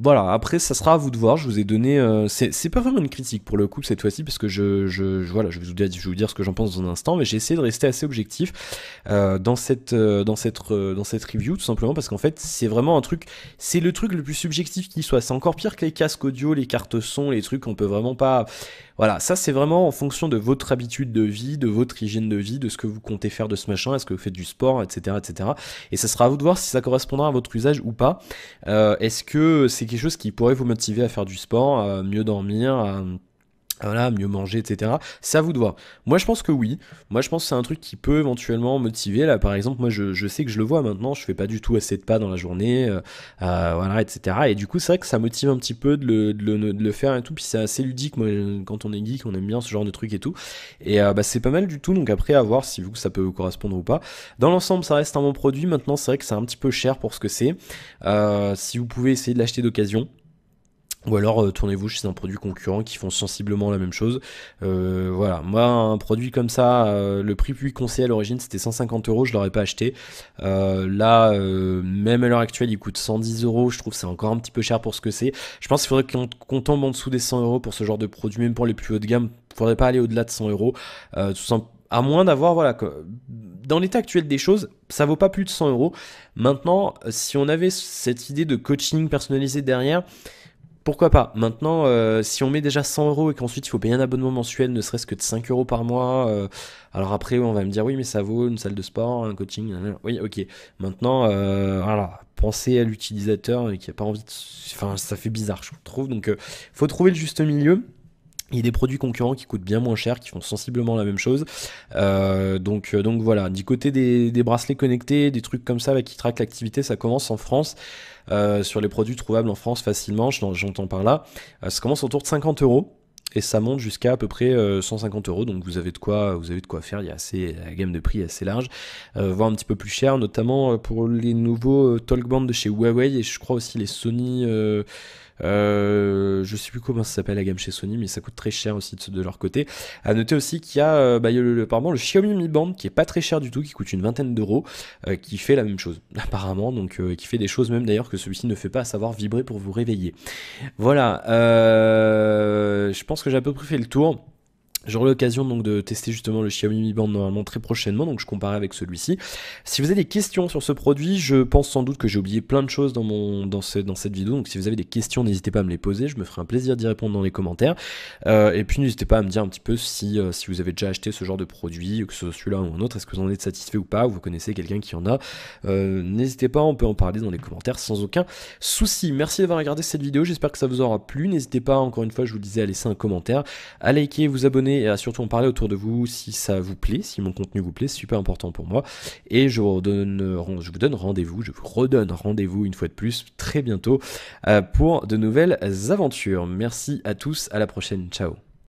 voilà, après ça sera à vous de voir, je vous ai donné, c'est pas vraiment une critique pour le coup cette fois-ci, parce que voilà, je vais vous dire ce que j'en pense dans un instant, mais j'ai essayé de rester assez objectif dans cette review, tout simplement, parce qu'en fait c'est vraiment c'est le truc le plus subjectif qui soit, c'est encore pire que les casques audio, les cartes son, les trucs qu'on peut vraiment pas... Voilà, ça c'est vraiment en fonction de votre habitude de vie, de votre hygiène de vie, de ce que vous comptez faire de ce machin, est-ce que vous faites du sport, etc., etc. Et ça sera à vous de voir si ça correspondra à votre usage ou pas. Est-ce que c'est quelque chose qui pourrait vous motiver à faire du sport, à mieux dormir, voilà, mieux manger, etc. C'est à vous de voir. Moi, je pense que oui. Moi, je pense que c'est un truc qui peut éventuellement motiver. Là, par exemple, moi, je sais que je le vois maintenant. Je fais pas du tout assez de pas dans la journée, voilà, etc. Et du coup, c'est vrai que ça motive un petit peu de le faire et tout. Puis c'est assez ludique. Moi, quand on est geek, on aime bien ce genre de trucs et tout. Et c'est pas mal du tout. Donc après, à voir si ça peut vous correspondre ou pas. Dans l'ensemble, ça reste un bon produit. Maintenant, c'est vrai que c'est un petit peu cher pour ce que c'est. Si vous pouvez essayer de l'acheter d'occasion. Ou alors tournez-vous chez un produit concurrent qui font sensiblement la même chose. Voilà, moi un produit comme ça, le prix lui conseillé à l'origine c'était 150 euros, je l'aurais pas acheté. Là, même à l'heure actuelle, il coûte 110 euros, je trouve que c'est encore un petit peu cher pour ce que c'est. Je pense qu'il faudrait qu'on tombe en dessous des 100 euros pour ce genre de produit, même pour les plus haut de gamme, faudrait pas aller au-delà de 100 euros. Tout simplement. À moins d'avoir, voilà, dans l'état actuel des choses, ça vaut pas plus de 100 euros. Maintenant, si on avait cette idée de coaching personnalisé derrière, pourquoi pas? Maintenant, si on met déjà 100 euros et qu'ensuite il faut payer un abonnement mensuel, ne serait-ce que de 5 euros par mois, alors après on va me dire oui mais ça vaut une salle de sport, un coaching, oui ok. Maintenant, voilà, pensez à l'utilisateur et qui a pas envie de... Enfin ça fait bizarre je trouve, donc faut trouver le juste milieu. Il y a des produits concurrents qui coûtent bien moins cher, qui font sensiblement la même chose. Donc voilà, du côté des bracelets connectés, des trucs comme ça qui traquent l'activité, ça commence en France. Sur les produits trouvables en France facilement, j'entends par là. Ça commence autour de 50 euros. Et ça monte jusqu'à à peu près 150 euros, donc vous avez de quoi faire. La gamme de prix est assez large, voire un petit peu plus cher, notamment pour les nouveaux Talkband de chez Huawei et je crois aussi les Sony. Je sais plus comment ça s'appelle la gamme chez Sony, mais ça coûte très cher aussi de leur côté. À noter aussi qu'il y a, il y a apparemment le Xiaomi Mi Band qui est pas très cher du tout, qui coûte une vingtaine d'euros, qui fait la même chose apparemment, donc qui fait des choses même d'ailleurs que celui-ci ne fait pas, à savoir vibrer pour vous réveiller. Voilà, je pense que j'ai à peu près fait le tour. J'aurai l'occasion donc de tester justement le Xiaomi Mi Band normalement très prochainement, donc je comparerai avec celui-ci. Si vous avez des questions sur ce produit, je pense sans doute que j'ai oublié plein de choses dans cette vidéo, donc si vous avez des questions, n'hésitez pas à me les poser, je me ferai un plaisir d'y répondre dans les commentaires. Et puis n'hésitez pas à me dire un petit peu si vous avez déjà acheté ce genre de produit, que ce soit celui-là ou un autre, est-ce que vous en êtes satisfait ou pas, ou vous connaissez quelqu'un qui en a. N'hésitez pas, on peut en parler dans les commentaires sans aucun souci. Merci d'avoir regardé cette vidéo, j'espère que ça vous aura plu. N'hésitez pas, encore une fois, je vous le disais, à laisser un commentaire, à liker, vous abonner et à surtout en parler autour de vous si ça vous plaît, si mon contenu vous plaît, c'est super important pour moi. Et je vous redonne rendez-vous une fois de plus très bientôt pour de nouvelles aventures. Merci à tous, à la prochaine, ciao.